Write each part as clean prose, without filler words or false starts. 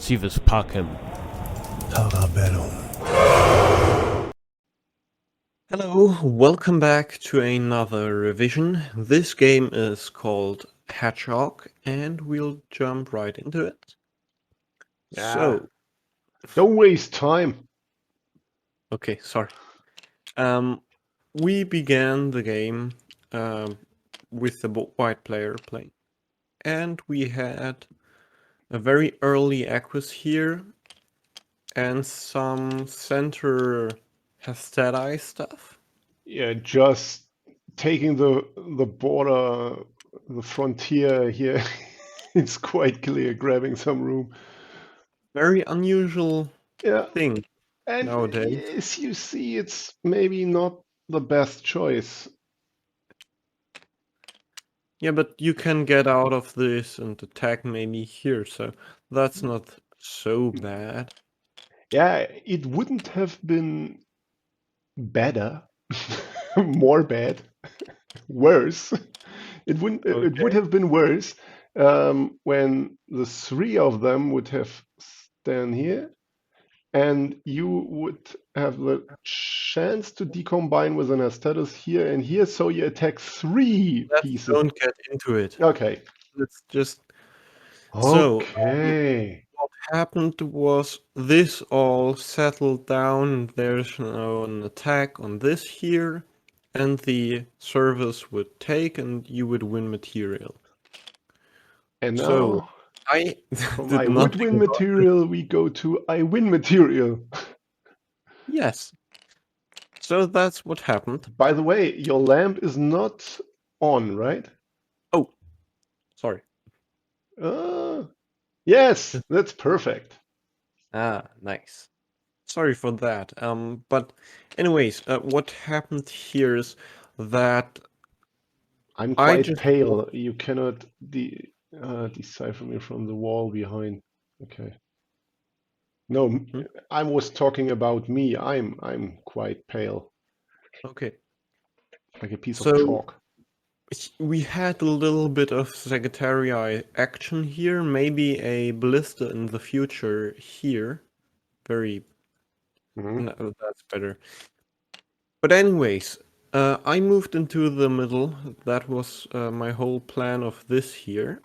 Sie packen. Hello, welcome back to another revision. This game is called HedgeHog, and we'll jump right into it. Yeah. So, Don't waste time. okay, sorry. We began the game with the white player playing, and we had a very early acquis here and some center Hastedi stuff. Yeah, just taking the border, the frontier here. It's quite clear, grabbing some room. Very unusual Yeah, thing and nowadays. as you see, it's maybe not the best choice. Yeah, but you can get out of this and attack maybe here, so that's not so bad. Yeah, it wouldn't have been better, more bad, worse. It wouldn't. It would Okay. have been worse when the three of them would have stand here, and you would have the chance to decombine with an aesthetic here and here, so you attack three Let's pieces. don't get into it. Okay. Let's just... So, Okay. what happened was this all settled down. There's now an attack on this here, and the service would take, and you would win material. And So, now, I from did I would nothing win about this. material, we go to I win material. Yes. So that's what happened. By the way, your lamp is not on, right? Oh, sorry. Yes, that's perfect. Ah, nice. Sorry for that. But anyways, what happened here is that I'm I quite just pale. You cannot decipher me from the wall behind. Okay. No, Hmm? I was talking about me. I'm quite pale, Okay. like a piece of So chalk. we had a little bit of Sagittarii action here, maybe a ballista in the future here. Very, Mhm. no, that's better. But anyways, I moved into the middle. That was my whole plan of this here.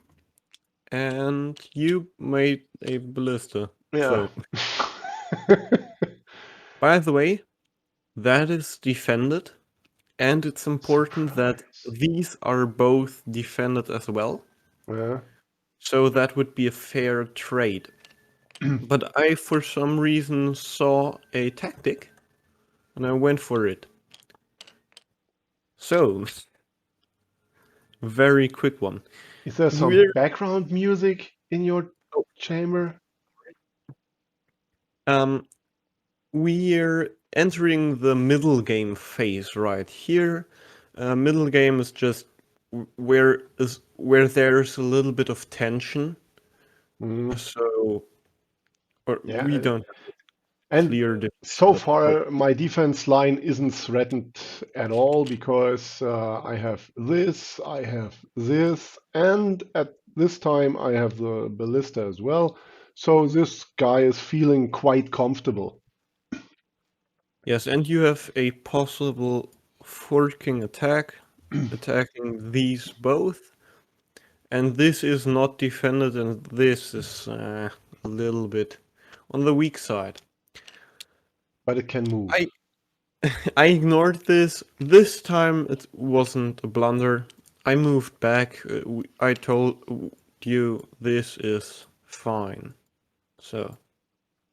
And you made a ballista. Yeah. So, by the way, that is defended. And it's important that Surprise. these are both defended as well. Yeah. So that would be a fair trade. But I, for some reason, saw a tactic and I went for it. So, very quick one. Is there some We're background music in your oh, chamber? um we're entering the middle game phase right here. Middle game is just where there's a little bit of tension. Mhm. So, or Yeah. we don't have a And clear so definition of how. far, my defense line isn't threatened at all because I have this, and at this time I have the ballista as well. So this guy is feeling quite comfortable. Yes, and you have a possible forking attack, attacking these both, and this is not defended, and this is a little bit on the weak side. But it can move. I ignored this. This time it wasn't a blunder. I moved back. I told you this is fine. So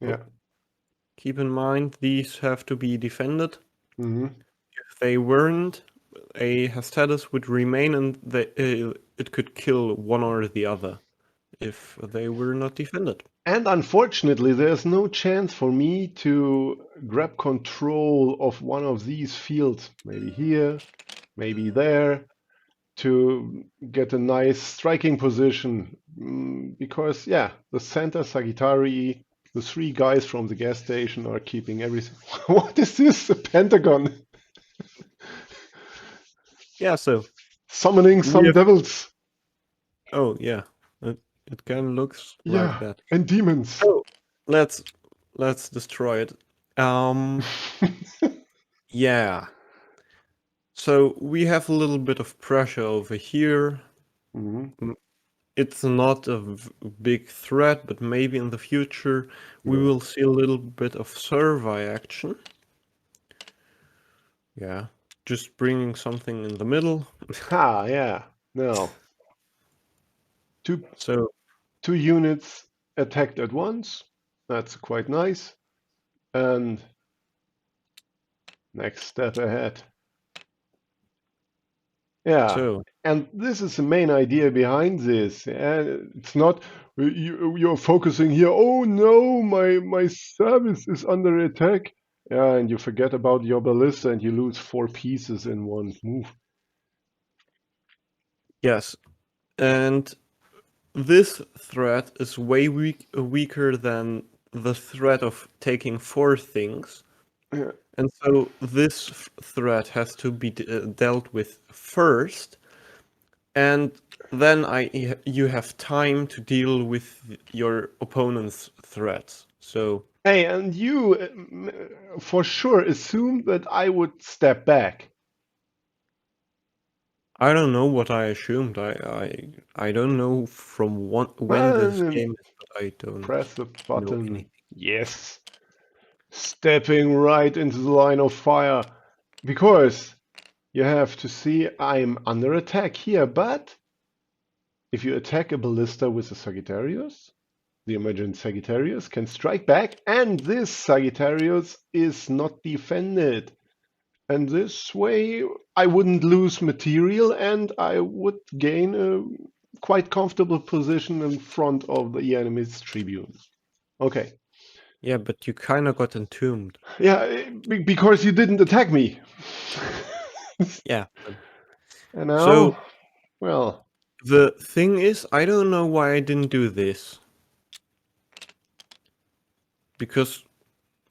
Yeah. keep in mind these have to be defended. Hmm. If they weren't, a status would remain and it could kill one or the other if they were not defended. And unfortunately, there's no chance for me to grab control of one of these fields, maybe here, maybe there, to get a nice striking position. Because, yeah, the center Sagittari, the three guys from the gas station are keeping everything. What is this? A pentagon? Yeah, so Summoning we some have. devils. Oh, yeah. It kind of looks like Yeah, that. and demons. So let's destroy it. Yeah. So we have a little bit of pressure over here. Mhm. It's not a big threat, but maybe in the future we Yeah. will see a little bit of survey action. Yeah, just bringing something in the middle. Yeah. No. Two So two units attacked at once. That's quite nice. And next step ahead. Yeah. so And this is the main idea behind this. It's not you're focusing here. Oh no, my service is under attack. Yeah, and you forget about your ballista and you lose 4 pieces in one move. yes, and this threat is way weaker than the threat of taking 4 things. Yeah. And so this threat has to be dealt with first, and then you have time to deal with your opponent's threats. So Hey, and you for sure assumed that I would step back. I don't know what I assumed. I don't know from when Well, this then game is, but I don't press the know button. anything. Yes. Stepping right into the line of fire. Because you have to see I'm under attack here, but if you attack a ballista with a Sagittarius, the emergent Sagittarius can strike back, and this Sagittarius is not defended. And this way I wouldn't lose material and I would gain a quite comfortable position in front of the enemy's Tribune. Okay. Yeah, but you kind of got entombed. Yeah, because you didn't attack me. Yeah. And So now, well, the thing is, I don't know why I didn't do this. Because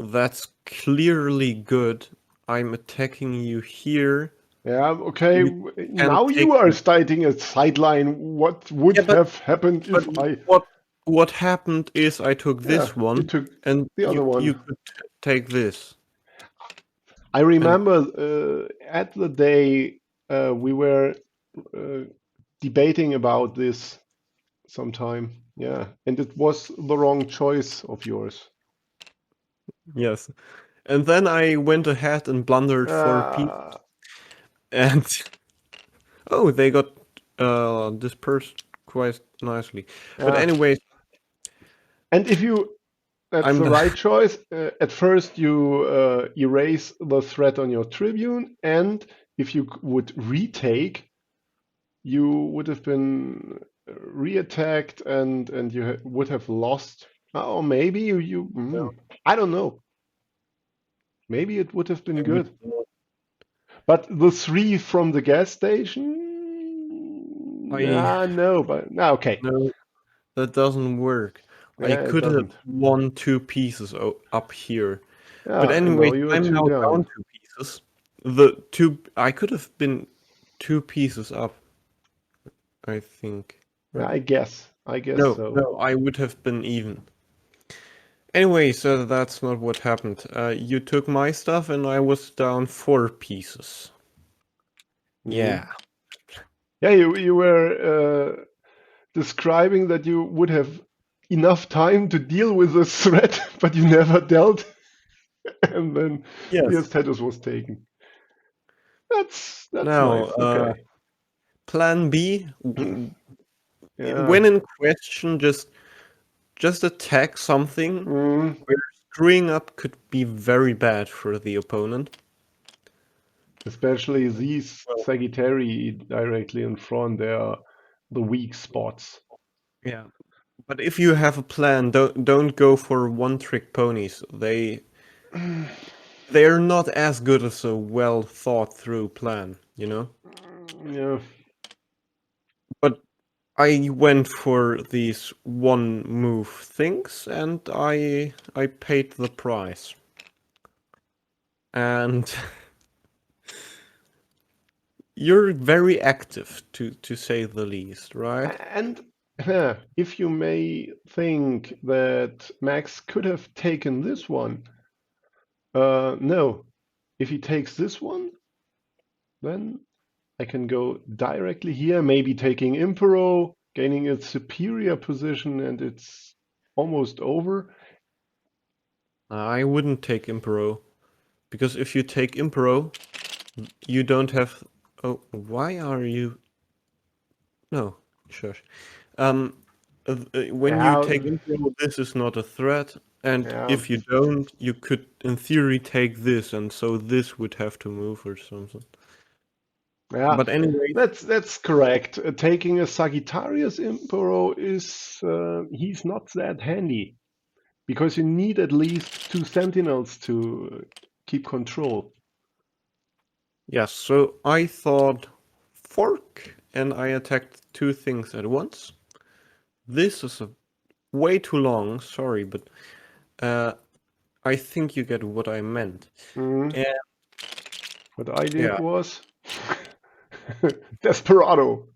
that's clearly good. I'm attacking you here. yeah, okay. You can Now take you are the... starting a sideline. What would Yeah, have happened but if I, what happened is I took yeah, this you one, took and the other you one. could take this. I And remember at the day we were uh, debating about this sometime. Yeah, and it was the wrong choice of yours. yes, and then I went ahead and blundered 4 pieces, Uh, and oh, they got dispersed quite nicely. But yeah, anyways, and if you, that's I'm the the... right choice. At first, you erase the threat on your Tribune, and if you would retake, you would have been re-attacked, and you would have lost. Or maybe I don't know. Maybe it would have been good. But the 3 from the gas station? I No, but no, okay. no, that doesn't work. I Yeah, it could have doesn't. won 2 pieces up here. But Yeah, and now anyways, you are I'm 2 now down down. 2 pieces. The two I could have been 2 pieces up, I think. Yeah, Right? I guess No, so. no, I would have been even. Anyway, so that's not what happened. You took my stuff and I was down 4 pieces. Mhm. Yeah. Yeah, you were describing that you would have enough time to deal with this threat, but you never dealt, and then your Yes. status was taken. That's Now, nice. Okay. plan B, Yeah. when in question, just attack something Mm, where screwing up could be very bad for the opponent. especially these Well, Sagittari directly in front, they are the weak spots. yeah. But if you have a plan, don't go for one-trick ponies. They're not as good as a well thought through plan, you know? Yeah. But I went for these one move things and I paid the price. And you're very active to say the least, right? And if you may think that Max could have taken this one, no. If he takes this one, then I can go directly here, maybe taking Impero, gaining a superior position, and it's almost over. I wouldn't take Impero, because if you take Impero, you don't have... Oh, why are you... No, shush. When you Yeah, take Impero, this is not a threat, and yeah, if you don't, you could, in theory, take this, and so this would have to move or something. yeah. But anyways, That's correct. Taking a Sagittarius Impero is he's not that handy because you need at least 2 Sentinels to keep control. yes, so I thought fork, and I attacked two things at once. This is a way too long, sorry, but I think you get what I meant. Mm. And What I did yeah, was Desperado.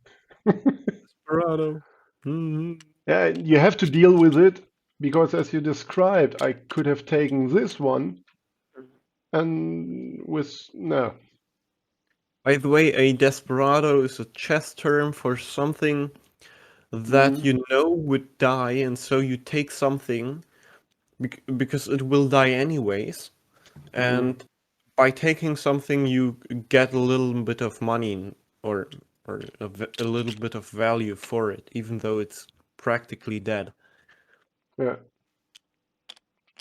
Desperado. Mhm. Yeah, you have to deal with it because, as you described, I could have taken this one and with no. By the way, a desperado is a chess term for something that Mm, you know would die, and so you take something because it will die anyways. mm, And by taking something, you get a little bit of money or a little bit of value for it, even though it's practically dead. yeah,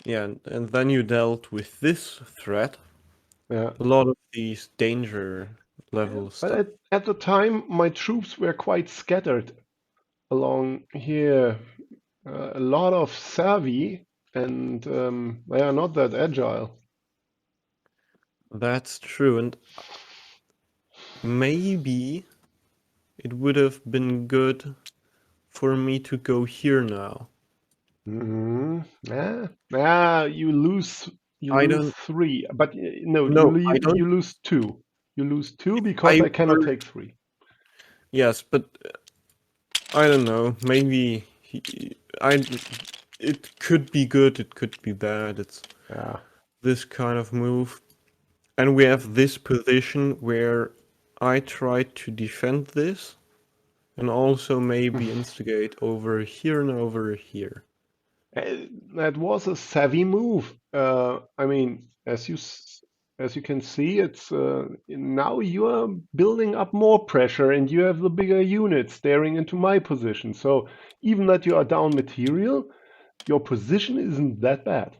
Yeah, and then you dealt with this threat, yeah. a lot of these danger level But stuff. at the time, my troops were quite scattered along here. A lot of savvy, and they are not that agile. That's true, and maybe it would have been good for me to go here now. Mm, yeah, you lose. You I lose don't 3, but no, no, I don't. You lose 2. You lose 2 because I I cannot were take 3. yes, but I don't know. Maybe I. It could be good. It could be bad. It's Yeah. this kind of move, and we have this position where I try to defend this, and also maybe instigate over here and over here. That was a savvy move. I mean, as you can see, it's now you are building up more pressure, and you have the bigger unit staring into my position. So even that you are down material, your position isn't that bad.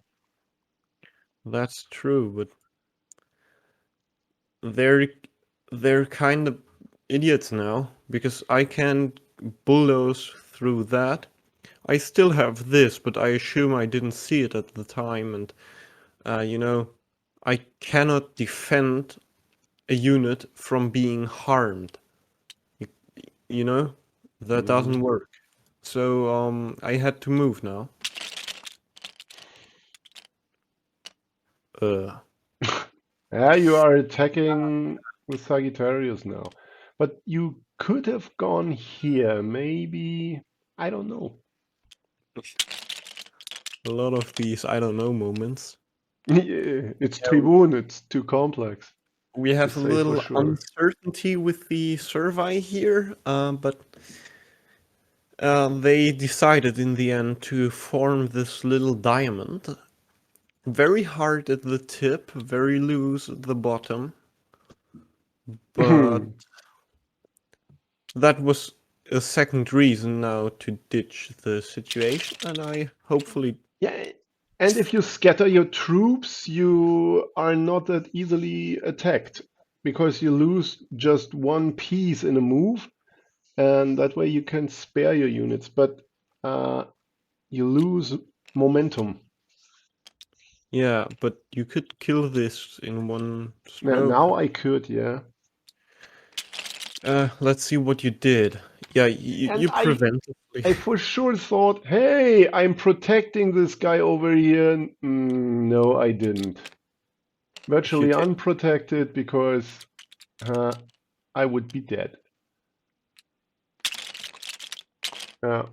That's true, but they're they're kind of idiots now because I can't bulldoze through that. I still have this, but I assume I didn't see it at the time, and you know, I cannot defend a unit from being harmed. You, you know, that Mm. doesn't work. So I had to move now. Uh, Yeah, you are attacking with Sagittarius now, but you could have gone here. Maybe I don't know. a lot of these I don't know moments. It's Yeah, Tribun. It's too complex we to have a say for little sure. uncertainty with the survey here, but they decided in the end to form this little diamond. Very hard at the tip, very loose at the bottom, but that was a second reason now to ditch the situation, and I hopefully... Yeah, and if you scatter your troops, you are not that easily attacked because you lose just one piece in a move, and that way you can spare your units, but uh, you lose momentum. Yeah, but you could kill this in one Now stroke. I could, yeah. Let's see what you did. Yeah, And you preventively. I for sure thought, hey, I'm protecting this guy over here. No, I didn't. If you Virtually take... unprotected because I would be dead. Yeah.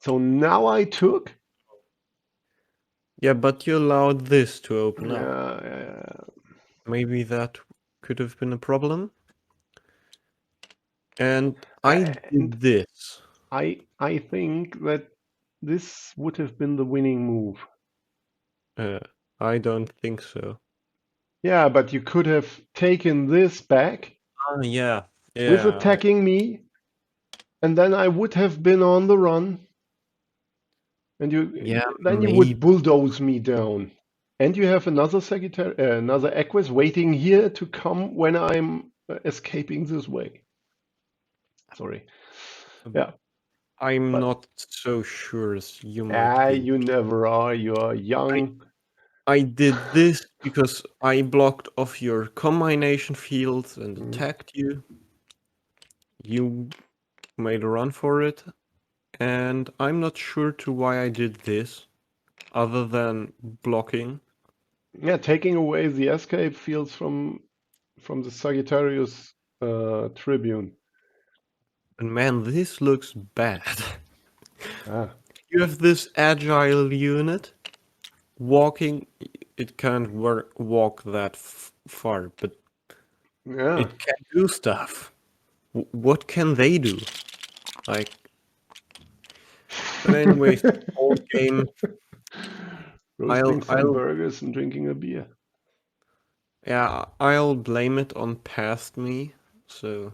So now I took. Yeah, but you allowed this to open up. Yeah. Maybe that could have been a problem. And I did this. I think that this would have been the winning move. I don't think so. Yeah, but you could have taken this back Yeah. with Yeah. attacking me, and then I would have been on the run, and Yeah, then you would maybe. bulldoze me down. And you have another another Equus waiting here to come when I'm escaping this way. Sorry. Yeah, I'm but not so sure as you might be. you never are. You are young. I did this because I blocked off your combination fields and attacked you. You made a run for it, and I'm not sure to why I did this, other than blocking. Yeah, taking away the escape fields from the Sagittarius Tribune. And man, this looks bad. Ah, You have this agile unit walking. It can't walk that far, but yeah. it can do stuff. What can they do? Like, but anyways, old game. Roasting some I'll burgers and drinking a beer. yeah, I'll blame it on past me. So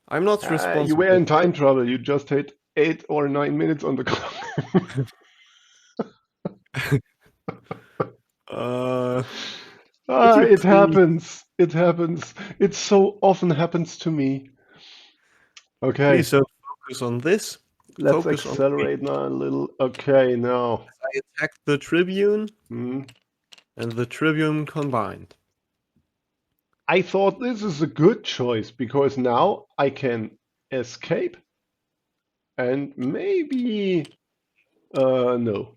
I'm not You were in responsible. time trouble. You just hit 8 or 9 minutes on the clock. Could you It please happens. It happens. It so often happens to me. Okay, don't focus on this? let's Focus on me. accelerate now a little. Okay, now. I attacked the Tribune Hmm. and the Tribune combined. I thought this is a good choice because now I can escape and maybe no.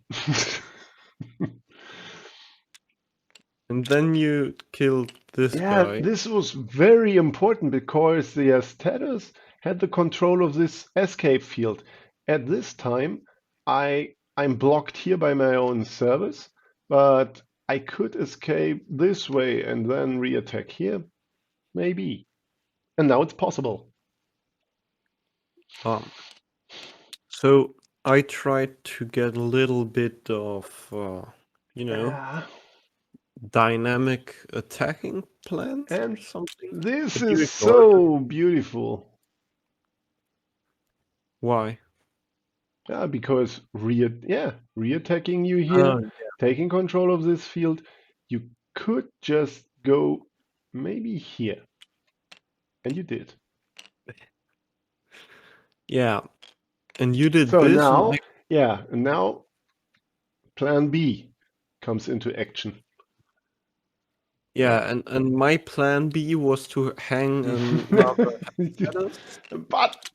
And then you killed this Yeah, guy. this was very important because the Aesthetus had the control of this escape field. At this time, I'm blocked here by my own service, but I could escape this way and then re-attack here, maybe. And now it's possible. Um, so I tried to get a little bit of, you know, Ah, dynamic attacking plans or and something. this But you is ignored it. so beautiful. Why? Yeah, because re-attacking you Oh, here, taking control of this field, you could just go maybe here. And you did. yeah. And you did So this, and now, and now plan B comes into action. yeah, and my plan B was to hang another status, But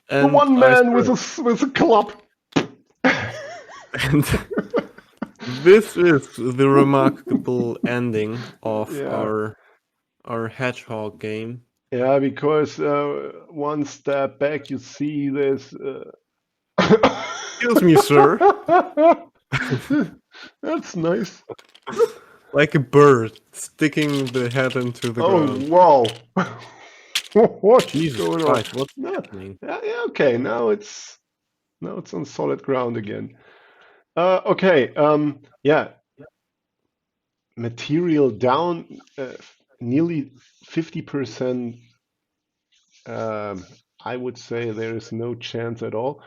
the and one I man sort with of, a club. and this is the remarkable ending of Yeah. our hedgehog game. Yeah, because one step back, you see this. Excuse me, sir. That's nice. Like a bird sticking the head into the Oh, ground. wow. What's Jesus going on? Christ, what's No, happening? yeah, okay. Now it's on solid ground again. Okay. Yeah. Material down nearly 50%. I would say there is no chance at all,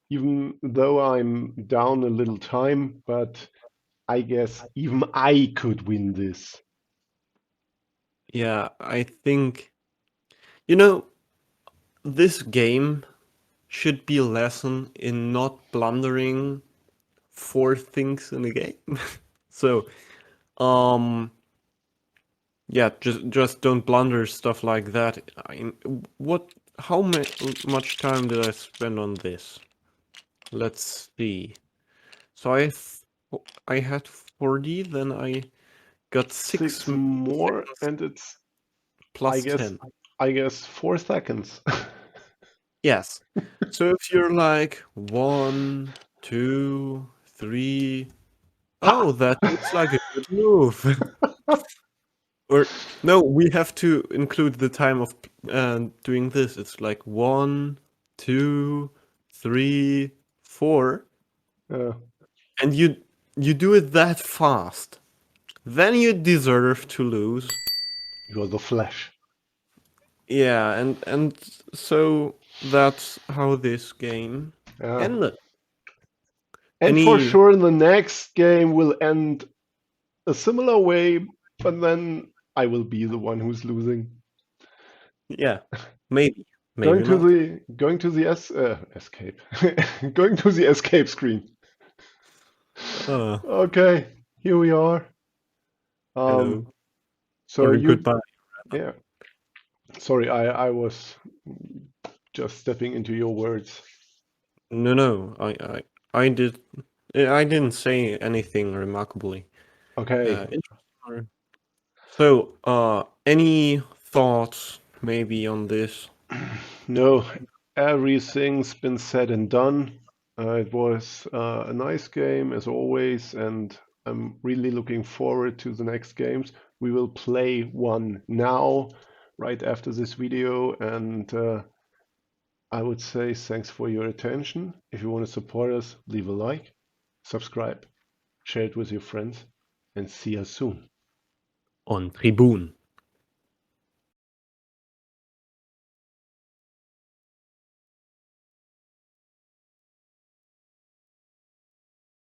even though I'm down a little time, but I guess even I could win this. Yeah, I think, you know, this game should be a lesson in not blundering four things in a game. So, yeah, just don't blunder stuff like that. What? How much time did I spend on this? Let's see. So I had 40, then I got 6 Six more, seconds and it's I plus guess 10. 4 seconds. Yes. So if you're like 1, 2, 3, oh, that looks like a good move. Or no, we have to include the time of doing this. It's like 1, 2, 3, 4, Uh, and you do it that fast. Then you deserve to lose. you're the flesh. Yeah, and so that's how this game ended. And for Any sure, the next game will end a similar way, but then I will be the one who's losing. Yeah, maybe, maybe not. Going to the escape, going to the escape screen. Uh, Okay, here we are. hello So or you, goodbye. yeah. Sorry, I was just stepping into your words. No, no, I did. I didn't say anything remarkably Okay. interesting. So, any thoughts maybe on this? No, everything's been said and done. It was a nice game as always, and I'm really looking forward to the next games. We will play one now, right after this video, and I would say thanks for your attention. If you want to support us, leave a like, subscribe, share it with your friends, and see us soon. On Tribun.